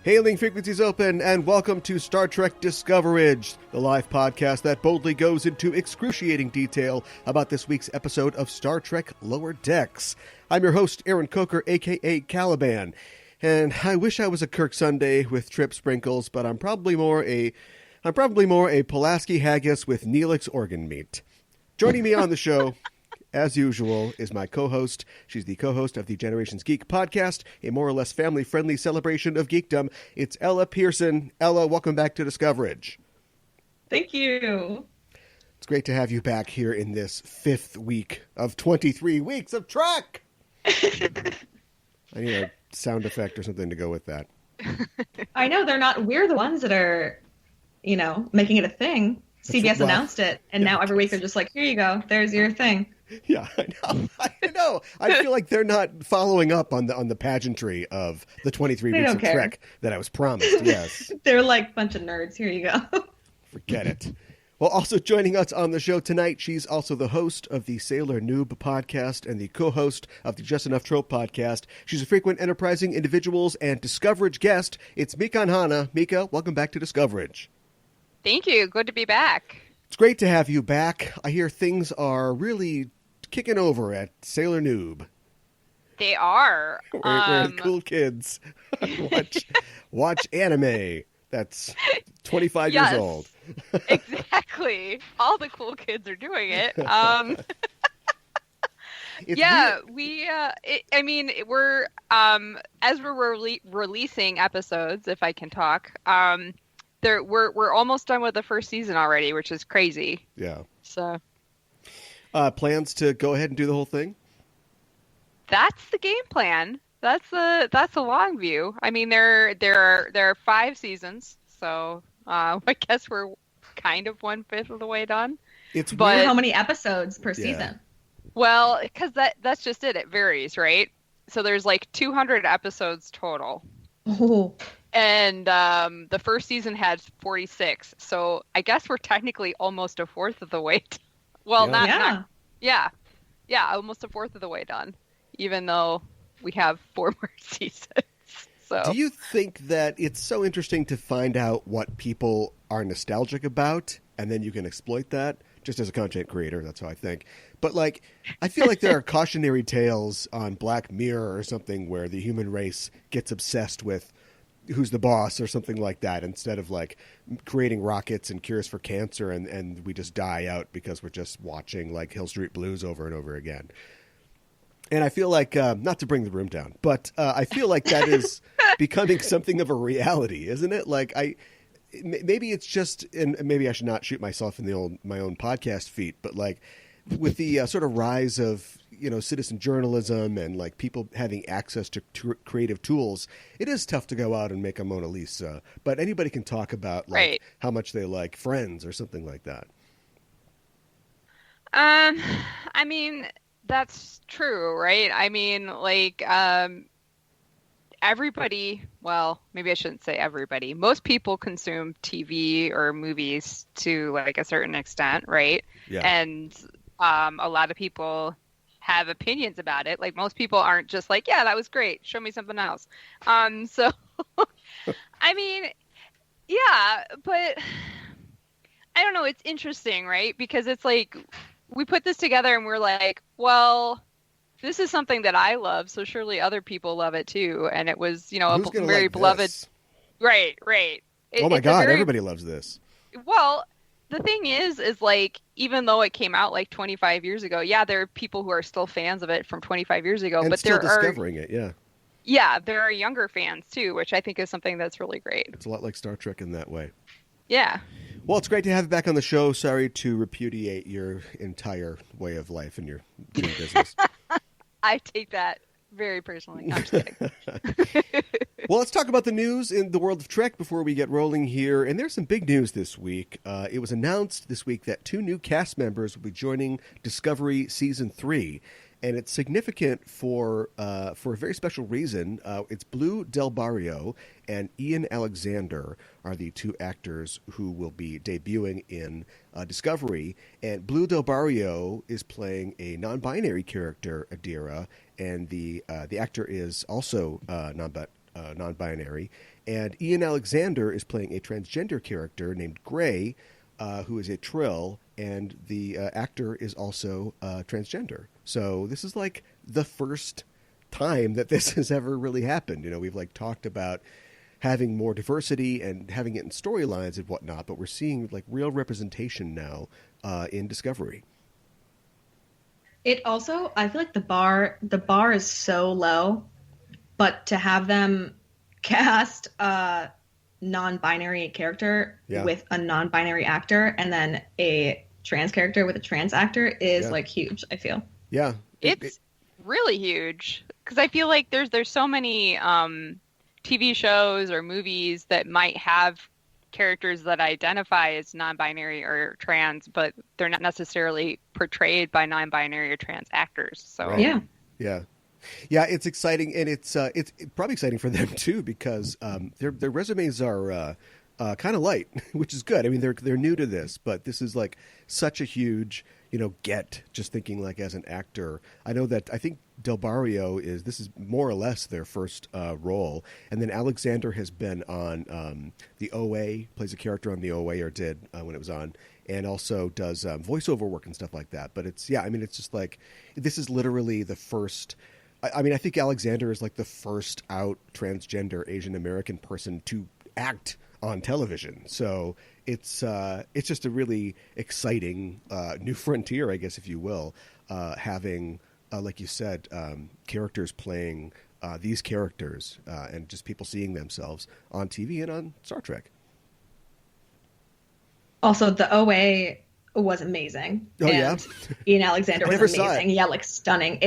Hailing frequencies open, and welcome to Star Trek Discoverage, the live podcast that boldly goes into excruciating detail about this week's episode of Star Trek Lower Decks. I'm your host, Errant Coker, a.k.a. Caliban, and I wish I was a Kirk Sunday with trip sprinkles, but I'm probably more a Pulaski haggis with Neelix organ meat. Joining me on the show, as usual, is my co-host. She's the co-host of the Generations Geek podcast, a more or less family-friendly celebration of geekdom. It's Ella Pearson. Ella, welcome back to Discoverage. Thank you. It's great to have you back here in this fifth week of 23 weeks of Trek. I need a sound effect or something to go with that. I know we're the ones that are, making it a thing. CBS announced it, and now every week they're just like, here you go, there's your thing. Yeah, I know. I feel like they're not following up on the pageantry of the 23 weeks of Trek that I was promised. Yes. They're like a bunch of nerds. Here you go. Forget it. Well, also joining us on the show tonight, she's also the host of the Sailor Noob podcast and the co-host of the Just Enough Trope podcast. She's a frequent Enterprising Individuals and Discoverage guest. It's Mika Hana. Mika, welcome back to Discoverage. Thank you. Good to be back. It's great to have you back. I hear things are really kicking over at Sailor Noob. They are. We're cool kids. watch anime. That's 25 years old. Exactly. All the cool kids are doing it. We're as we're releasing episodes, if I can talk, we're almost done with the first season already, which is crazy. Yeah. So plans to go ahead and do the whole thing? That's the game plan. That's the long view. I mean, there are 5 seasons, so I guess we're kind of 1/5 of the way done. But how many episodes per season? Well, because that's just it. It varies, right? So there's like 200 episodes total. Oh. And the first season had 46, so I guess we're technically almost a fourth of the way. Almost a fourth of the way done, even though we have 4 more seasons. So, do you think that it's so interesting to find out what people are nostalgic about, and then you can exploit that? Just as a content creator, that's how I think. But I feel like there are cautionary tales on Black Mirror or something where the human race gets obsessed with who's the boss or something like that, instead of creating rockets and cures for cancer, and we just die out because we're just watching Hill Street Blues over and over again. And I feel like, not to bring the room down, but I feel like that is becoming something of a reality, isn't it? Maybe it's just, and maybe I should not shoot myself in my own podcast feet, but with the sort of rise of citizen journalism and people having access to creative tools, it is tough to go out and make a Mona Lisa. But anybody can talk about how much they like Friends or something like that. I mean, that's true, right? I mean, everybody, well, maybe I shouldn't say everybody. Most people consume TV or movies to a certain extent, right? Yeah. And a lot of people have opinions about it. Most people aren't just yeah, that was great, show me something else. So I mean, yeah, but I don't know, it's interesting, right? Because it's we put this together and we're well, this is something that I love, so surely other people love it too. And it was, a very beloved this? Right. Oh my God, everybody loves this. Well, the thing is even though it came out 25 years ago, yeah, there are people who are still fans of it from 25 years ago, and but still discovering it, yeah. Yeah, there are younger fans too, which I think is something that's really great. It's a lot like Star Trek in that way. Yeah. Well, it's great to have you back on the show. Sorry to repudiate your entire way of life and your business. I take that very personally. I'm just kidding. Well, let's talk about the news in the world of Trek before we get rolling here. And there's some big news this week. It was announced this week that 2 new cast members will be joining Discovery Season 3. And it's significant for a very special reason. It's Blue Del Barrio and Ian Alexander are the 2 actors who will be debuting in Discovery. And Blue Del Barrio is playing a non-binary character, Adira, and the actor is also non-binary. And Ian Alexander is playing a transgender character named Gray, who is a Trill, and the actor is also transgender. So this is like the first time that this has ever really happened. We've like talked about having more diversity and having it in storylines and whatnot, but we're seeing like real representation now in Discovery. It also, I feel like the bar is so low, but to have them cast a non-binary character with a non-binary actor and then a trans character with a trans actor is like huge, I feel. Yeah. It's really huge because I feel like there's so many TV shows or movies that might have characters that identify as non-binary or trans, but they're not necessarily portrayed by non-binary or trans actors. So right. Yeah, it's exciting, and it's probably exciting for them too because their resumes are kind of light, which is good. I mean, they're new to this, but this is like such a huge get. Just thinking like as an actor, I think Del Barrio this is more or less their first role, and then Alexander has been on the OA, plays a character on the OA, or did when it was on, and also does voiceover work and stuff like that. But it's just like this is literally the first. I think Alexander is like the first out transgender Asian American person to act on television. So it's just a really exciting new frontier, I guess, if you will, having, like you said, characters playing these characters and just people seeing themselves on TV and on Star Trek. Also, the OA was amazing. Oh, and yeah? Ian Alexander was amazing. Saw it. Yeah, like stunning.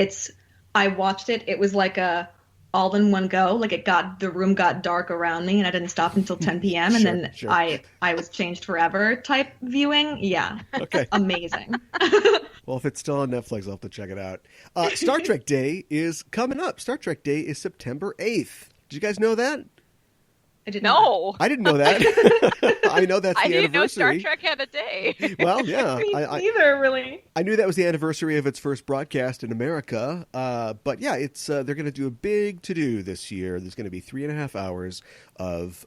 I watched it. It was like a all in one go. Like the room got dark around me and I didn't stop until 10 p.m. And then I was changed forever type viewing. Yeah. Okay. Amazing. Well, if it's still on Netflix, I'll have to check it out. Star Trek Day is coming up. Star Trek Day is September 8th. Did you guys know that? I didn't know. I didn't know that. I know that's the anniversary. I didn't know Star Trek had a day. Well, yeah. Me neither, really. I knew that was the anniversary of its first broadcast in America. But yeah, it's they're going to do a big to-do this year. There's going to be 3.5 hours of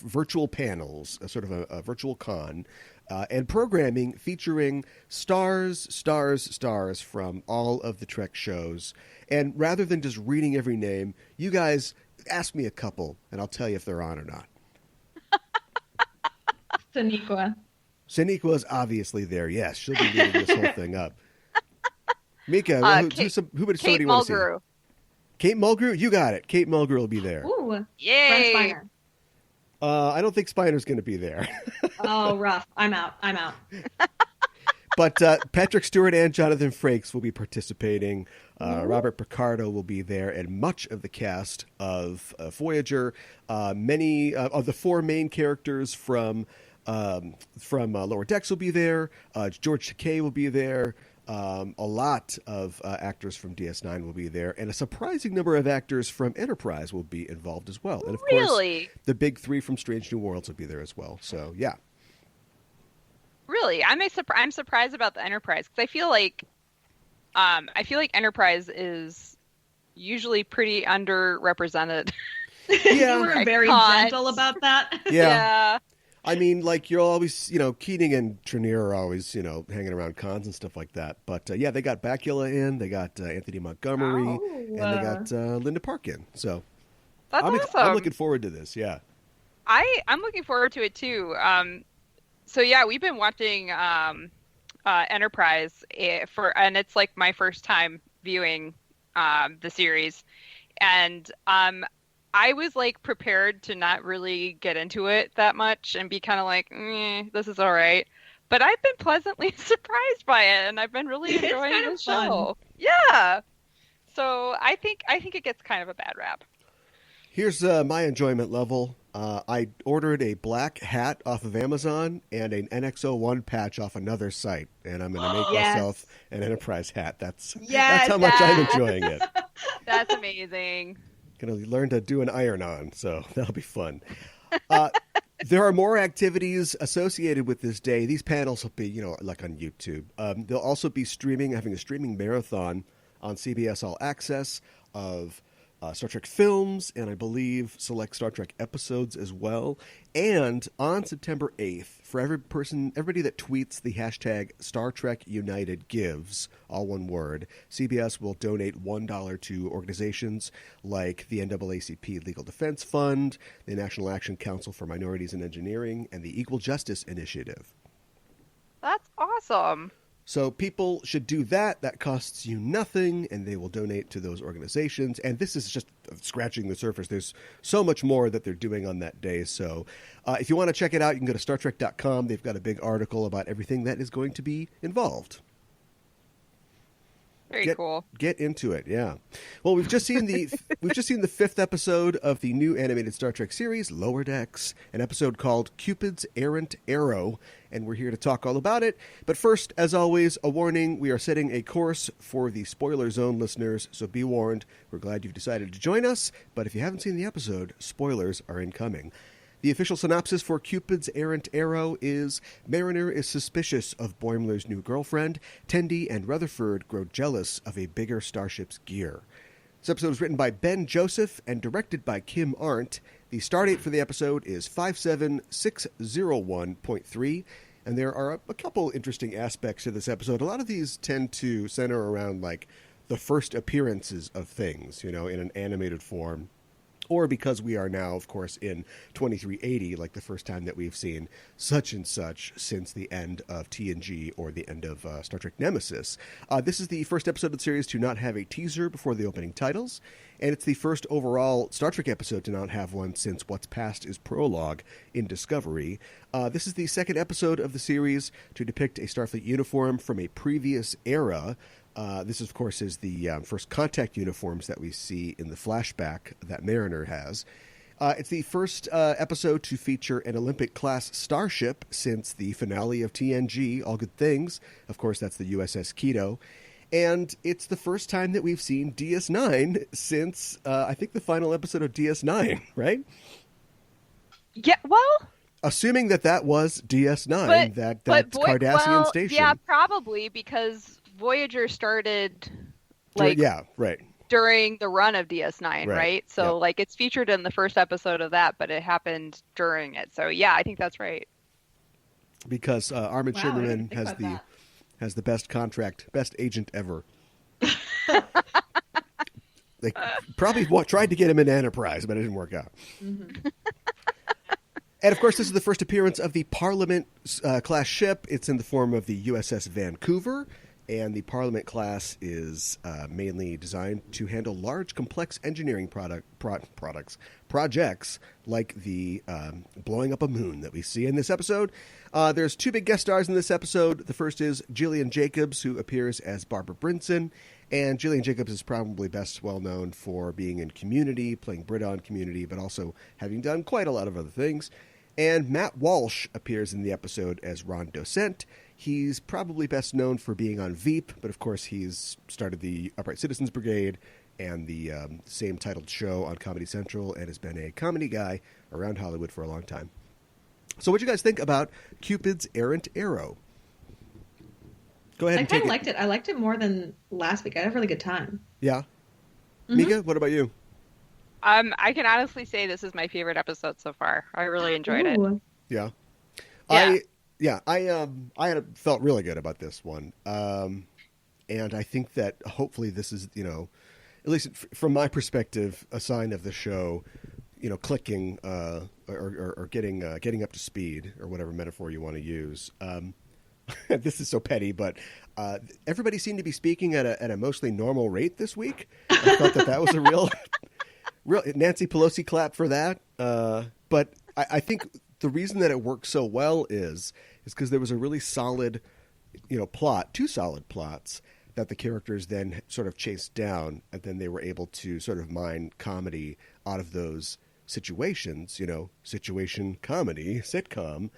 virtual panels, a sort of a virtual con, and programming featuring stars from all of the Trek shows. And rather than just reading every name, you guys ask me a couple, and I'll tell you if they're on or not. Sonequa is obviously there. Yes, she'll be leading this whole thing up. Mika, who would somebody want to see? Kate Mulgrew, you got it. Kate Mulgrew will be there. Ooh, yay! I don't think Spiner's going to be there. Oh, rough. I'm out. But Patrick Stewart and Jonathan Frakes will be participating. Robert Picardo will be there, and much of the cast of Voyager. Many of the four main characters from Lower Decks will be there. George Takei will be there. A lot of actors from DS9 will be there, and a surprising number of actors from Enterprise will be involved as well. And of course, the big three from Strange New Worlds will be there as well. So yeah. Really, I'm surprised about the Enterprise because I feel like Enterprise is usually pretty underrepresented. Yeah, you were very gentle about that. Yeah. I mean, like you're always, Keating and Trenier are always, hanging around cons and stuff like that. But yeah, they got Bakula in, they got Anthony Montgomery, and they got Linda Park in. So that's awesome. I'm looking forward to this. Yeah, I'm looking forward to it too. So yeah, we've been watching Enterprise and it's like my first time viewing the series, and I was like prepared to not really get into it that much and be kind of like, this is all right. But I've been pleasantly surprised by it, and I've been really enjoying the show. Yeah. So I think it gets kind of a bad rap. Here's my enjoyment level. I ordered a black hat off of Amazon and an NX-01 patch off another site, and I'm going to make myself an Enterprise hat. That's how much I'm enjoying it. That's amazing. Going to learn to do an iron-on, so that'll be fun. There are more activities associated with this day. These panels will be, like on YouTube. They'll also be having a streaming marathon on CBS All Access of Star Trek films, and I believe select Star Trek episodes as well. And on September 8th, for everybody that tweets the hashtag Star Trek United Gives, all one word, CBS will donate $1 to organizations like the NAACP Legal Defense Fund, the National Action Council for Minorities in Engineering, and the Equal Justice Initiative. That's awesome. So people should do that. That costs you nothing, and they will donate to those organizations. And this is just scratching the surface. There's so much more that they're doing on that day. So if you want to check it out, you can go to StarTrek.com. They've got a big article about everything that is going to be involved. Very cool. Get into it, yeah. Well, we've just seen the fifth episode of the new animated Star Trek series, Lower Decks, an episode called Cupid's Errant Arrow, and we're here to talk all about it. But first, as always, a warning: we are setting a course for the spoiler zone listeners, so be warned. We're glad you've decided to join us, but if you haven't seen the episode, spoilers are incoming. The official synopsis for Cupid's Errant Arrow is: Mariner is suspicious of Boimler's new girlfriend. Tendi and Rutherford grow jealous of a bigger starship's gear. This episode was written by Ben Joseph and directed by Kim Arndt. The stardate for the episode is 57601.3, and there are a couple interesting aspects to this episode. A lot of these tend to center around, like, the first appearances of things, in an animated form. Or because we are now, of course, in 2380, like the first time that we've seen such and such since the end of TNG or the end of Star Trek Nemesis. This is the first episode of the series to not have a teaser before the opening titles, and it's the first overall Star Trek episode to not have one since What's Past is Prologue in Discovery. This is the second episode of the series to depict a Starfleet uniform from a previous era. This, of course, is the first contact uniforms that we see in the flashback that Mariner has. It's the first episode to feature an Olympic-class starship since the finale of TNG, All Good Things. Of course, that's the USS Quito. And it's the first time that we've seen DS9 since, I think, the final episode of DS9, right? Yeah, well... Assuming that was DS9, that's Cardassian station. Yeah, probably, because Voyager started, during the run of DS9, right? So, it's featured in the first episode of that, but it happened during it. So, yeah, I think that's right. Because Armin Shimmerman has the best agent ever. They probably tried to get him in Enterprise, but it didn't work out. Mm-hmm. And, of course, this is the first appearance of the Parliament-class ship. It's in the form of the USS Vancouver, and the Parliament class is mainly designed to handle large, complex engineering projects like the blowing up a moon that we see in this episode. There's two big guest stars in this episode. The first is Gillian Jacobs, who appears as Barbara Brinson. And Gillian Jacobs is probably best well known for being in Community, playing Britta on Community, but also having done quite a lot of other things. And Matt Walsh appears in the episode as Ron Docent. He's probably best known for being on Veep, but of course he's started the Upright Citizens Brigade and the same titled show on Comedy Central and has been a comedy guy around Hollywood for a long time. So what do you guys think about Cupid's Errant Arrow? Go ahead and take it. I kind of liked it. I liked it more than last week. I had a really good time. Yeah. Mm-hmm. Mika, what about you? I can honestly say this is my favorite episode so far. I really enjoyed it. Yeah. I felt really good about this one. And I think that hopefully this is, at least from my perspective, a sign of the show, clicking or getting up to speed, or whatever metaphor you want to use. This is so petty, but everybody seemed to be speaking at a mostly normal rate this week. I thought that was a real Nancy Pelosi clap for that. But I think the reason that it worked so well is because there was a really solid, plot, two solid plots that the characters then sort of chased down, and then they were able to sort of mine comedy out of those situations, situation comedy, sitcom.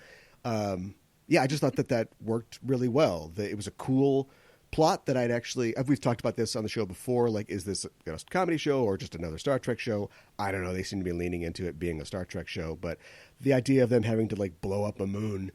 I just thought that worked really well. It was a cool plot that we've talked about this on the show before, like, is this a comedy show or just another Star Trek show? I don't know. They seem to be leaning into it being a Star Trek show, but the idea of them having to, blow up a moon,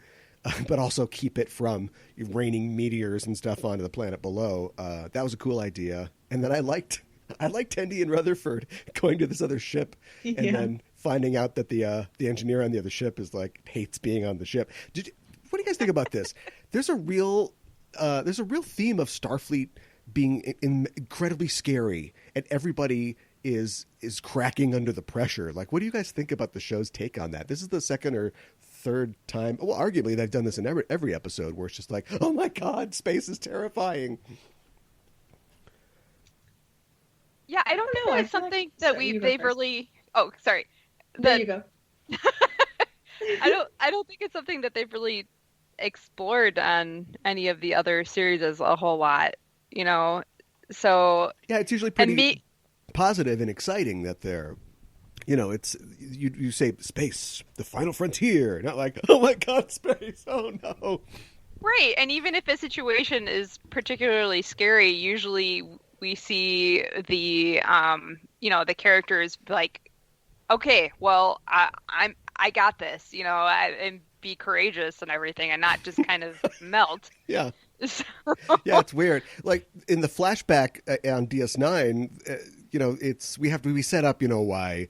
but also keep it from raining meteors and stuff onto the planet below, that was a cool idea. And then I liked I like Tendi and Rutherford going to this other ship and then finding out that the engineer on the other ship is like hates being on the ship. What do you guys think about this? There's a real theme of Starfleet being incredibly scary, and everybody is cracking under the pressure. Like, what do you guys think about the show's take on that? This is the second or third time. Well, arguably they've done this in every episode where it's just like, oh my God, space is terrifying. Yeah, I don't know. It's something that they've really. Oh, sorry. There you go. I don't think it's something that they've really explored on any of the other series as a whole lot, you know. So yeah, it's usually pretty positive and exciting that they're, you know, it's you say space, the final frontier, not like, oh my God, space, oh no. Right, and even if a situation is particularly scary, usually we see the you know, the characters like, okay, well, I got this, you know, and be courageous and everything, and not just kind of melt. Yeah. So... Yeah, it's weird. Like in the flashback on DS9, you know, we set up, you know, why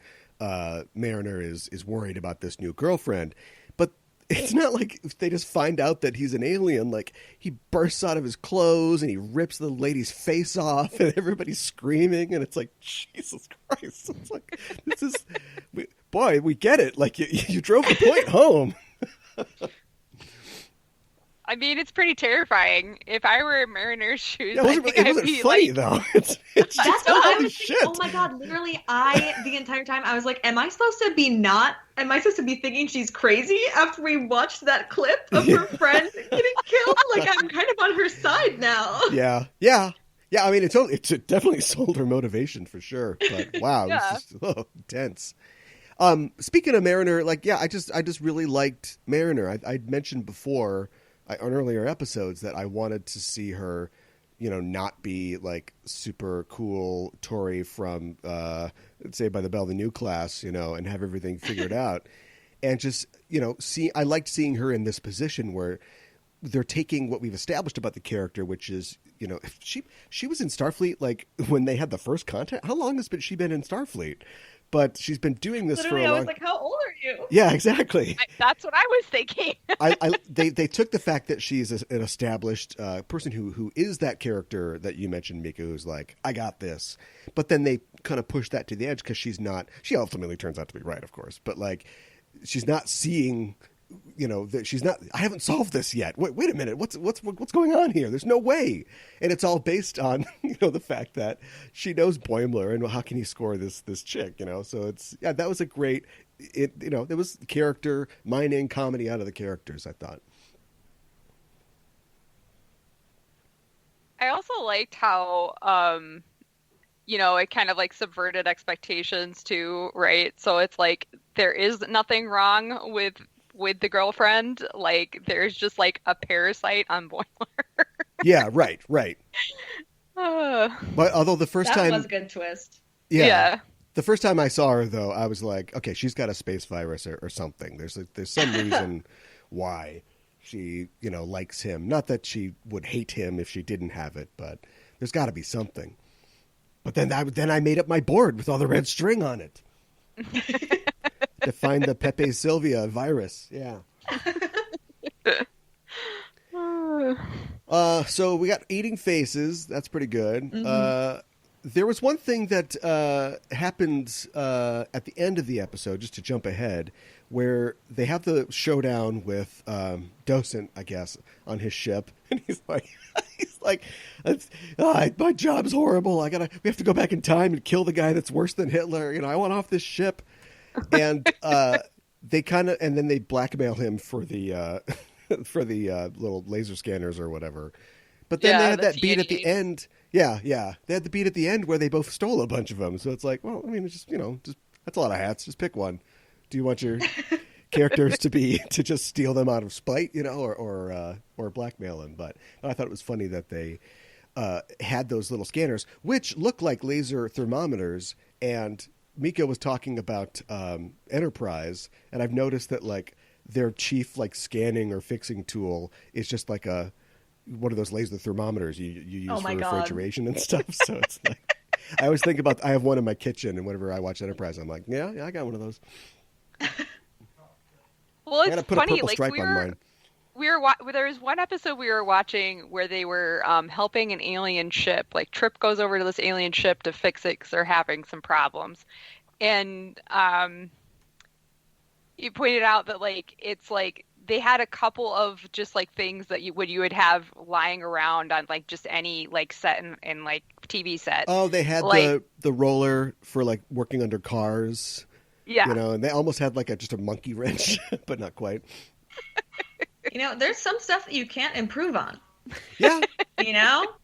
Mariner is worried about this new girlfriend, but it's not like they just find out that he's an alien. Like, he bursts out of his clothes and he rips the lady's face off and everybody's screaming, and it's like, Jesus Christ. It's like, boy, we get it. Like, you drove the point home. I mean, it's pretty terrifying. If I were in Mariner's shoes, yeah, it wasn't funny, like... though. It's that's just what I was shit. thinking. Oh my God, literally, the entire time, I was like, am I supposed to be thinking she's crazy after we watched that clip of her friend getting killed? Like, I'm kind of on her side now. Yeah. I mean, it's definitely sold her motivation for sure. But wow, yeah. It's just intense. Speaking of Mariner, like, yeah, I just really liked Mariner. I'd mentioned before on earlier episodes that I wanted to see her, you know, not be like super cool Tori from Saved by the Bell, the new class, you know, and have everything figured out. And just, you know, I liked seeing her in this position where they're taking what we've established about the character, which is, you know, she was in Starfleet like when they had the first contact. How long has she been in Starfleet? But she's been doing this literally, for a long... I was like, how old are you? Yeah, exactly. That's what I was thinking. They took the fact that she's an established person who is that character that you mentioned, Mika, who's like, I got this. But then they kind of push that to the edge because she ultimately turns out to be right, of course. But like, she's not seeing... You know, that she's not. I haven't solved this yet. Wait a minute. What's going on here? There's no way. And it's all based on, you know, the fact that she knows Boimler and how can he score this chick? You know, so that was a great. You know, there was character mining comedy out of the characters, I thought. I also liked how you know, it kind of like subverted expectations too, right? So it's like there is nothing wrong with the girlfriend, like there's just like a parasite on Boimler. Yeah, right. But although the first time that was a good twist. Yeah. The first time I saw her, though, I was like, okay, she's got a space virus or something. There's some reason why she, you know, likes him. Not that she would hate him if she didn't have it, but there's got to be something. But then I made up my board with all the red string on it. To find the Pepe Sylvia virus. Yeah. So we got eating faces. That's pretty good. Mm-hmm. There was one thing that happened at the end of the episode, just to jump ahead, where they have the showdown with Docent, I guess, on his ship. And he's like, my job's horrible. We have to go back in time and kill the guy that's worse than Hitler. You know, I want off this ship. And then they blackmail him for the little laser scanners or whatever. But then they had that beat at the end. Yeah. They had the beat at the end where they both stole a bunch of them. So it's like, well, I mean, it's just, you know, that's a lot of hats. Just pick one. Do you want your characters to just steal them out of spite, you know, or blackmail them? But I thought it was funny that they had those little scanners, which look like laser thermometers. And Mika was talking about Enterprise, and I've noticed that like their chief like scanning or fixing tool is just like one of those laser thermometers you use for refrigeration and stuff. So it's like, I always think about, I have one in my kitchen, and whenever I watch Enterprise, I'm like, yeah, I got one of those. Well, I gotta it's put funny. a purple Like stripe on mine. there was one episode we were watching where they were helping an alien ship. Like Trip goes over to this alien ship to fix it because they're having some problems, and you pointed out that like it's like they had a couple of just like things that you would have lying around on like just any like set in like TV set. Oh, they had like, the roller for like working under cars. Yeah. And they almost had like just a monkey wrench, but not quite. There's some stuff that you can't improve on. Yeah.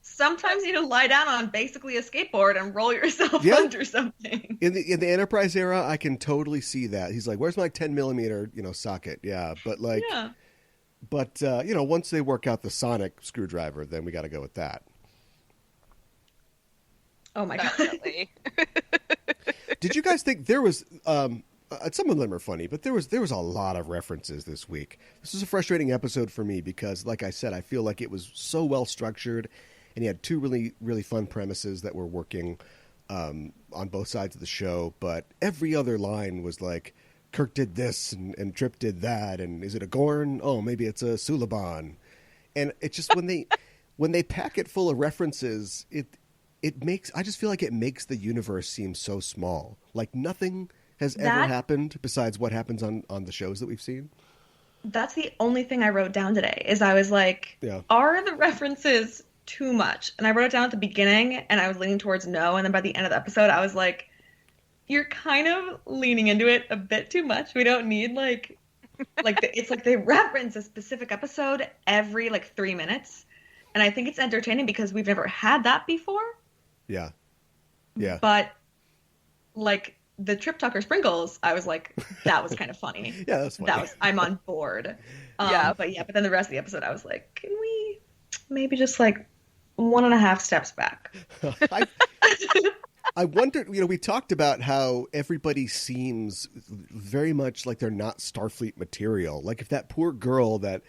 Sometimes you need to lie down on basically a skateboard and roll yourself under something. In the Enterprise era, I can totally see that. He's like, "Where's my 10 millimeter, socket?" Yeah, but like, once they work out the sonic screwdriver, then we got to go with that. Oh my god! Did you guys think there was? Some of them are funny, but there was a lot of references this week. This was a frustrating episode for me because, like I said, I feel like it was so well structured, and he had two really, really fun premises that were working on both sides of the show. But every other line was like, Kirk did this and Trip did that, and is it a Gorn? Oh, maybe it's a Suliban. And it's just when they pack it full of references, I just feel like it makes the universe seem so small. Like nothing has ever happened besides what happens on the shows that we've seen. That's the only thing I wrote down today is I was like, are the references too much? And I wrote it down at the beginning and I was leaning towards no. And then by the end of the episode, I was like, you're kind of leaning into it a bit too much. We don't need it's like they reference a specific episode every 3 minutes. And I think it's entertaining because we've never had that before. Yeah. Yeah. But the Trip Tucker sprinkles, I was like, that was kind of funny. Yeah, that's funny. I'm on board. But then the rest of the episode, I was like, can we maybe just 1.5 steps back? I wonder, we talked about how everybody seems very much like they're not Starfleet material. Like if that poor girl that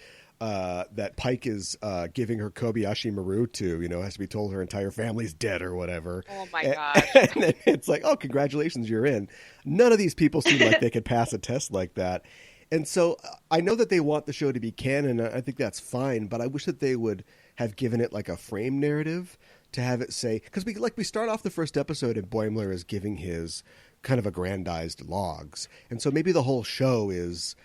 Pike is giving her Kobayashi Maru to, has to be told her entire family's dead or whatever. Oh my gosh. And then it's like, oh, congratulations, you're in. None of these people seem like they could pass a test like that. And so I know that they want the show to be canon. I think that's fine, but I wish that they would have given it like a frame narrative to have it say, because we start off the first episode and Boimler is giving his kind of aggrandized logs. And so maybe the whole show is,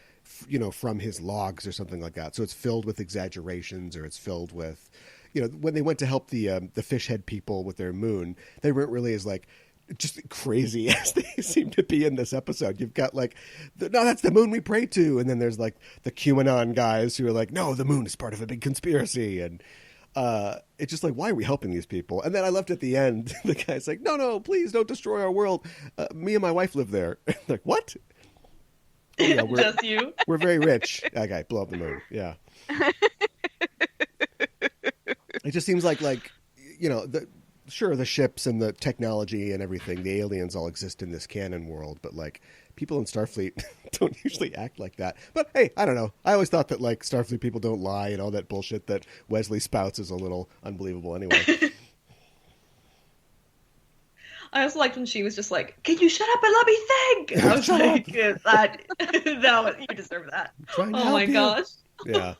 from his logs or something like that. So it's filled with exaggerations, or it's filled with, when they went to help the fish head people with their moon, they weren't really as just crazy as they seem to be in this episode. You've got no, that's the moon we pray to. And then there's the QAnon guys who are like, no, the moon is part of a big conspiracy. And it's just why are we helping these people? And then I left at the end, the guy's like, no, please don't destroy our world. Me and my wife live there. Like, what? Oh, yeah, just you. We're very rich. Okay, blow up the moon. Yeah. It just seems like sure, the ships and the technology and everything, the aliens all exist in this canon world, but people in Starfleet don't usually act like that. But hey, I don't know. I always thought that Starfleet people don't lie and all that bullshit that Wesley spouts is a little unbelievable anyway. I also liked when she was just like, can you shut up and let me think? I was like, no, you deserve that. Oh my gosh. Yeah.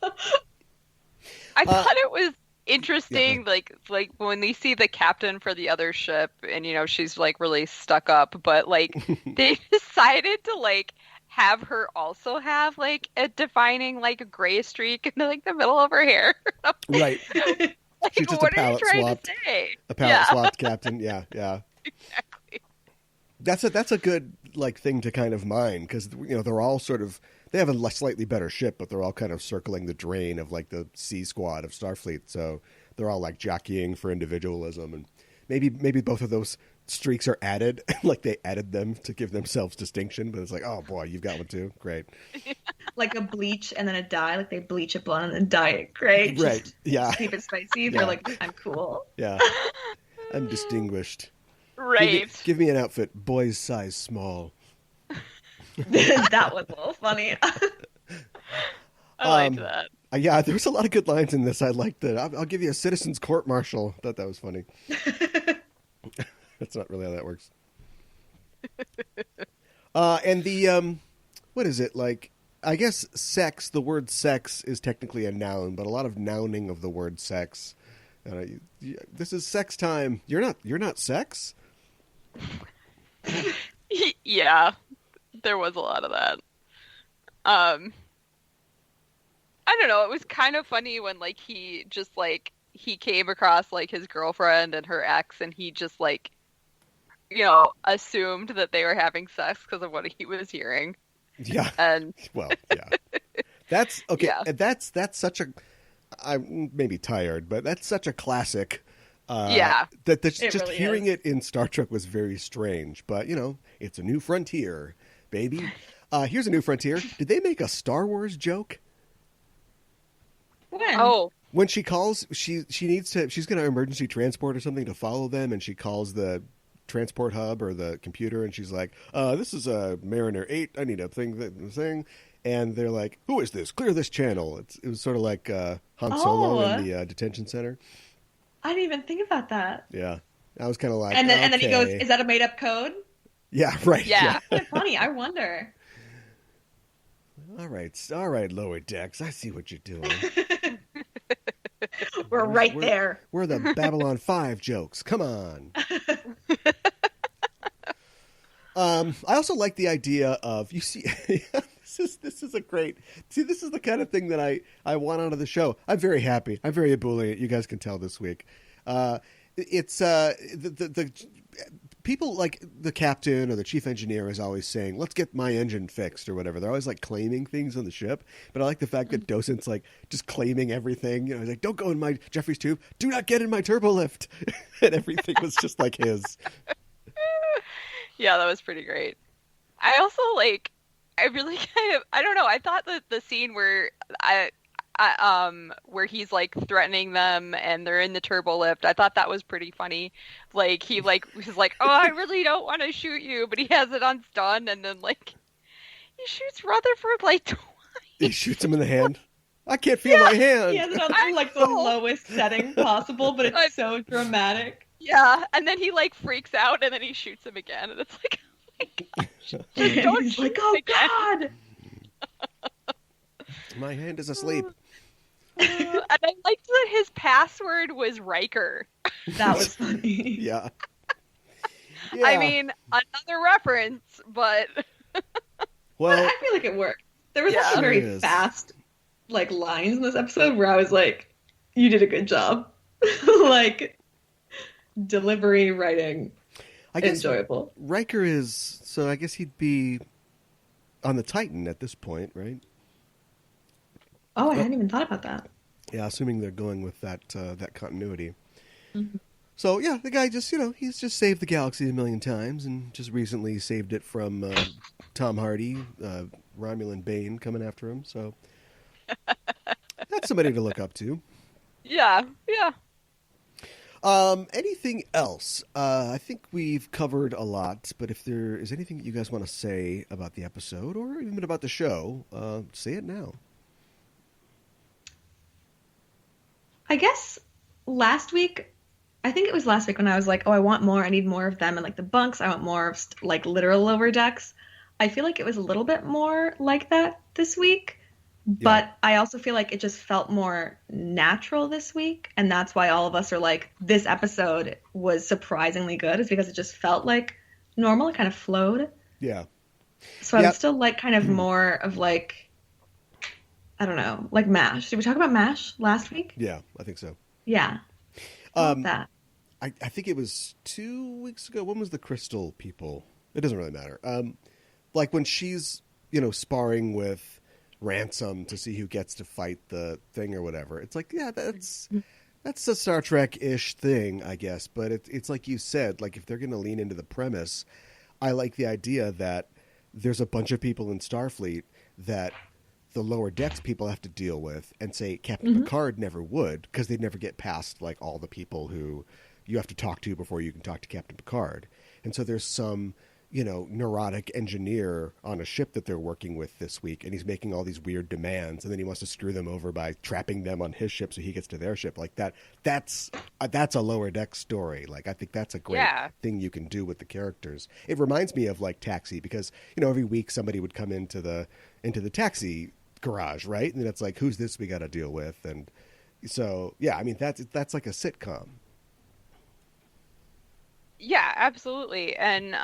I thought it was interesting, like when they see the captain for the other ship and, she's really stuck up, but they decided to have her also have a defining a gray streak in the middle of her hair. Right. She's just what a palette swapped. A palette swapped captain. Yeah. Exactly. That's a good thing to kind of mind because they're all they have a slightly better ship, but they're all kind of circling the drain of the C squad of Starfleet. So they're all jockeying for individualism, and maybe both of those streaks are added, they added them to give themselves distinction. But it's oh boy, you've got one too. Great. Like a bleach and then a dye. They bleach it blonde and then dye it gray. Right. Just keep it spicy. They're I'm cool. Yeah. I'm distinguished. Right. Give me an outfit, boy's size small. That was a little funny. I liked that. Yeah, there was a lot of good lines in this. I liked it. I'll give you a citizen's court-martial. I thought that was funny. That's not really how that works. And the what is it like? I guess sex. The word sex is technically a noun, but a lot of nouning of the word sex. This is sex time. You're not sex. Yeah, there was a lot of that. I don't know. It was kind of funny when like he just like he came across like his girlfriend and her ex, and he just like assumed that they were having sex because of what he was hearing. Yeah. And well, yeah. That's okay. Yeah. That's such a. I'm maybe tired, but that's such a classic. Yeah. That just really hearing is. it in Star Trek was very strange. But it's a new frontier, baby. Here's a new frontier. Did they make a Star Wars joke? When? oh, When she calls, she's going to emergency transport or something to follow them, and she calls the transport hub or the computer, and she's like, "This is a Mariner 8. I need a thing." And they're like, "Who is this? Clear this channel." It was sort of like Han Solo in the detention center. I didn't even think about that. Yeah, I was kind of like, And then he goes, okay. "Is that a made up code?" Yeah, right. Yeah. That's funny. I wonder. All right, Lower Decks. I see what you're doing. We're right there. We're the Babylon 5 jokes. Come on. I also like the idea of this is a great. See, this is the kind of thing that I want out of the show. I'm very happy. I'm very ebullient. You guys can tell this week. It's the people like the captain or the chief engineer is always saying, "Let's get my engine fixed" or whatever. They're always like claiming things on the ship. But I like the fact that Docent's like just claiming everything. He's like, "Don't go in my Jeffrey's tube. Do not get in my turbo lift," and everything was just like his. yeah, that was pretty great. I also I really I don't know. I thought that the scene where where he's like threatening them and they're in the turbo lift, I thought that was pretty funny. Like he's like, "Oh, I really don't want to shoot you," but he has it on stun, and then he shoots Rutherford twice. He shoots him in the hand. I can't feel my hand. He has it on the lowest setting possible, but it's so dramatic. Yeah, and then he freaks out, and then he shoots him again, and it's like, oh my gosh, don't He's shoot like, "Oh him again." God!" My hand is asleep. And I liked that his password was Riker. That was funny. Yeah. I mean, another reference, but Well, I feel like it worked. There was Yeah. some It very is. fast lines in this episode where I was like, "You did a good job." Delivery, writing, I guess enjoyable. Riker is so. I guess he'd be on the Titan at this point, right? Oh, I hadn't even thought about that. Yeah, assuming they're going with that continuity. Mhm. So yeah, the guy just he's just saved the galaxy a million times, and just recently saved it from Tom Hardy, Romulan Bane coming after him. So that's somebody to look up to. yeah. Anything else? I think we've covered a lot, but if there is anything that you guys want to say about the episode or even about the show, say it now. I guess I think it was last week when I was like, "Oh, I want more. I need more of them." And the bunks, I want more of literal lower decks. I feel like it was a little bit more like that this week. But I also feel like it just felt more natural this week. And that's why all of us are like, this episode was surprisingly good, is because it just felt like normal. It kind of flowed. Yeah. So I would still like kind of more of I don't know, like MASH. Did we talk about MASH last week? Yeah, I think so. Yeah. Love that. I think it was 2 weeks ago. When was the Crystal people? It doesn't really matter. When she's, sparring with Ransom to see who gets to fight the thing or whatever. It's like, yeah, that's a Star Trek-ish thing, I guess. But it's like you said, if they're going to lean into the premise, I like the idea that there's a bunch of people in Starfleet that the lower decks people have to deal with, and say Captain Picard never would, because they'd never get past all the people who you have to talk to before you can talk to Captain Picard. And so there's some neurotic engineer on a ship that they're working with this week, and he's making all these weird demands, and then he wants to screw them over by trapping them on his ship so he gets to their ship. Like that's a Lower Decks story. Like, I think that's a great thing you can do with the characters. It reminds me of like Taxi, because every week somebody would come into the taxi garage, right? And then it's like, who's this we got to deal with? And so I mean that's like a sitcom. Yeah, absolutely. And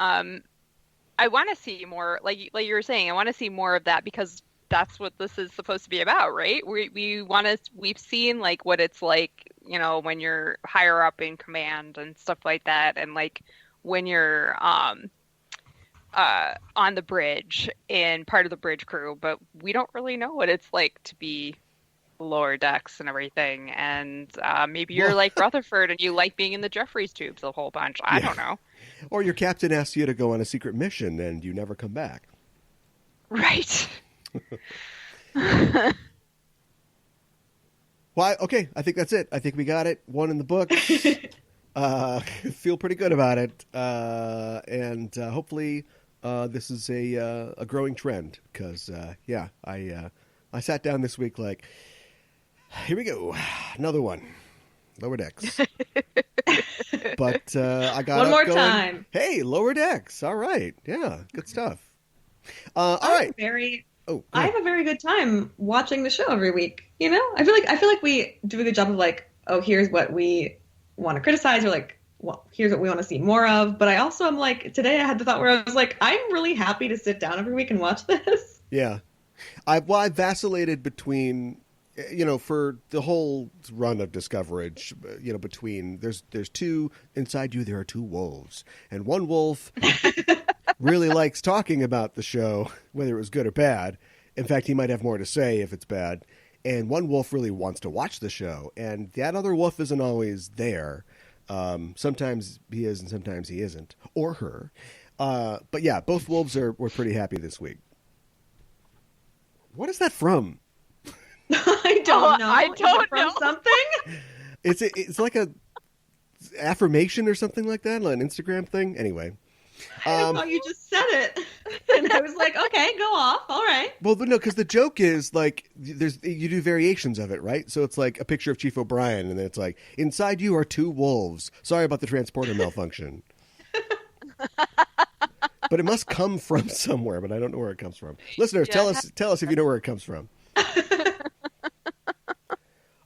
I want to see more, like you were saying, I want to see more of that, because that's what this is supposed to be about, right? We've seen like what it's like, when you're higher up in command and stuff like that, and like when you're on the bridge and part of the bridge crew, but we don't really know what it's like to be Lower Decks and everything. And maybe you're like Rutherford and you like being in the Jeffries tubes a whole bunch. I don't know. Or your captain asks you to go on a secret mission and you never come back. Right. Well, okay, I think that's it. I think we got it. One in the books. Feel pretty good about it. And hopefully this is a growing trend, because, I sat down this week like, here we go, another one, Lower Decks. But I got one more going. time. Hey, Lower Decks. All right, yeah, good stuff. All right. I have a very good time watching the show every week. I feel like we do a good job of like, oh, here's what we want to criticize, or like, well, here's what we want to see more of. But I also am like, today I had the thought where I was like, I'm really happy to sit down every week and watch this. Yeah. I vacillated between, for the whole run of Discoverage, between there's two inside you. There are two wolves, and one wolf really likes talking about the show, whether it was good or bad. In fact, he might have more to say if it's bad. And one wolf really wants to watch the show, and that other wolf isn't always there. Sometimes he is, and sometimes he isn't, or her. But yeah, both wolves were pretty happy this week. What is that from? I don't know. I don't know. From something? It's like a affirmation or something like that, like an Instagram thing. Anyway. I thought you just said it. And I was like, okay, go off. All right. Well, no, because the joke is like you do variations of it, right? So it's like a picture of Chief O'Brien, and then it's like, inside you are two wolves. Sorry about the transporter malfunction. But it must come from somewhere, but I don't know where it comes from. Listeners, tell us if you know where it comes from.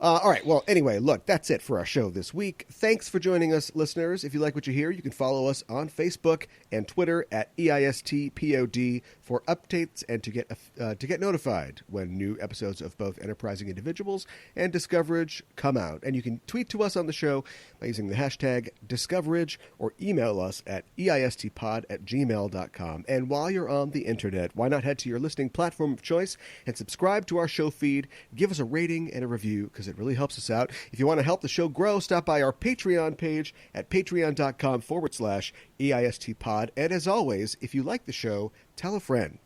All right. Well, anyway, look, that's it for our show this week. Thanks for joining us, listeners. If you like what you hear, you can follow us on Facebook and Twitter at EISTPOD for updates and to get notified when new episodes of both Enterprising Individuals and Discoverage come out. And you can tweet to us on the show by using the hashtag Discoverage, or email us at eistpod@gmail.com. And while you're on the internet, why not head to your listening platform of choice and subscribe to our show feed. Give us a rating and a review, because it really helps us out. If you want to help the show grow, stop by our Patreon page at patreon.com/EISTpod. And as always, if you like the show, tell a friend.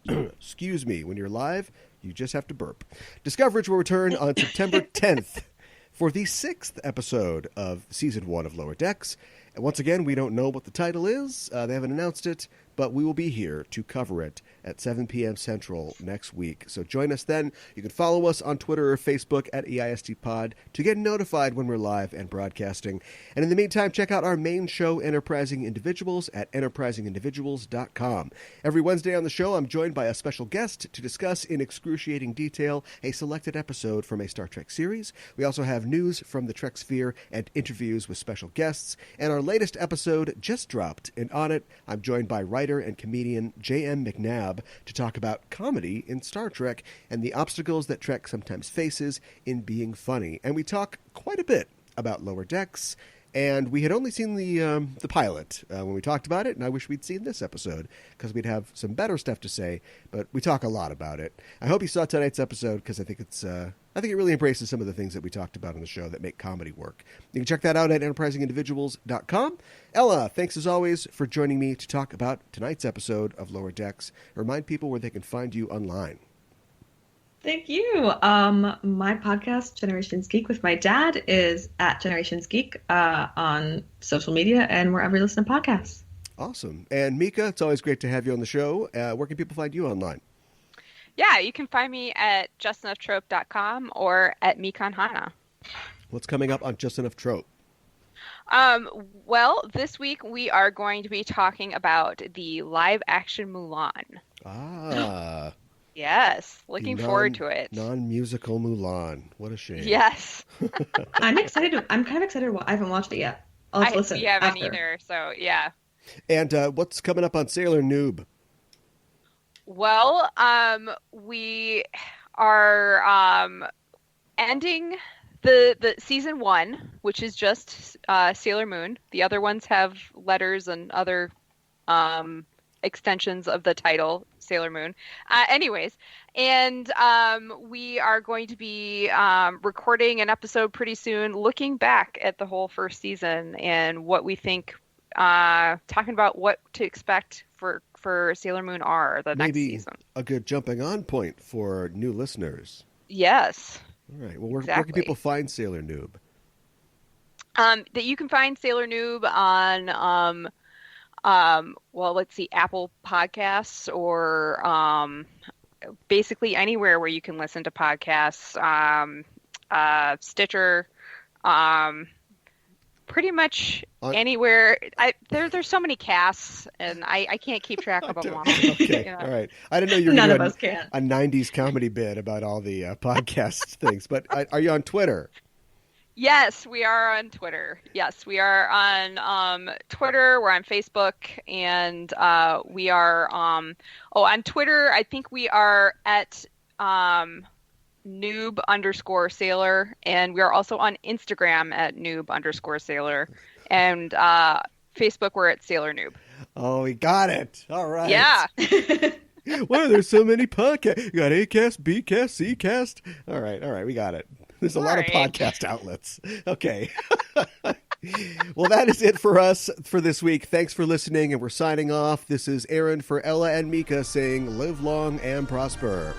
Excuse me, when you're live, you just have to burp. Discoverage will return on September 10th for the 6th episode of Season 1 of Lower Decks. And once again, we don't know what the title is. They haven't announced it, but we will be here to cover it at 7 p.m. Central next week. So join us then. You can follow us on Twitter or Facebook at EISTpod to get notified when we're live and broadcasting. And in the meantime, check out our main show, Enterprising Individuals, at enterprisingindividuals.com. Every Wednesday on the show, I'm joined by a special guest to discuss in excruciating detail a selected episode from a Star Trek series. We also have news from the Trek sphere and interviews with special guests. And our latest episode just dropped, and on it, I'm joined by writer and comedian J.M. McNabb to talk about comedy in Star Trek and the obstacles that Trek sometimes faces in being funny. And we talk quite a bit about Lower Decks, and we had only seen the pilot when we talked about it, and I wish we'd seen this episode, because we'd have some better stuff to say, but we talk a lot about it. I hope you saw tonight's episode, because I think it really embraces some of the things that we talked about on the show that make comedy work. You can check that out at enterprisingindividuals.com. Ella, thanks as always for joining me to talk about tonight's episode of Lower Decks. Remind people where they can find you online. Thank you. My podcast, Generations Geek with my dad, is at Generations Geek on social media and wherever you listen to podcasts. Awesome. And Mika, it's always great to have you on the show. Where can people find you online? Yeah, you can find me at justenoughtrope.com or at mikanhana. What's coming up on Just Enough Trope? Well, this week we are going to be talking about the live action Mulan. Ah. Yes, looking forward to it. Non-musical Mulan. What a shame. Yes. I'm excited. I'm kind of excited. I haven't watched it yet. I'll have to listen. We haven't after. either, so yeah. And what's coming up on Sailor Noob? Well, we are ending the season 1, which is just Sailor Moon. The other ones have letters and other extensions of the title Sailor Moon. Anyways, and we are going to be recording an episode pretty soon, looking back at the whole first season and what we think. Talking about what to expect for Sailor Moon R, the next season. A good jumping on point for new listeners. Yes. All right. Well, where can people find Sailor Noob? That you can find Sailor Noob on, well, let's see, Apple Podcasts or basically anywhere where you can listen to podcasts, Stitcher, pretty much anywhere. There's so many casts, and I can't keep track of them all. Okay, all right. I didn't know you were None doing of us can. a 90s comedy bit about all the podcast things, but are you on Twitter? Yes, we are on Twitter. Yes, we are on Twitter. We're on Facebook, and we are on Twitter. I think we are at noob_sailor, and we are also on Instagram at noob_sailor, and Facebook we're at Sailor Noob. Oh, we got it. All right. Yeah. Why are there so many podcasts? You got Acast, Bcast, Ccast. All right, we got it. There's a lot of podcast outlets. Okay. Well, that is it for us for this week. Thanks for listening, and we're signing off. This is Aaron for Ella and Mika saying live long and prosper.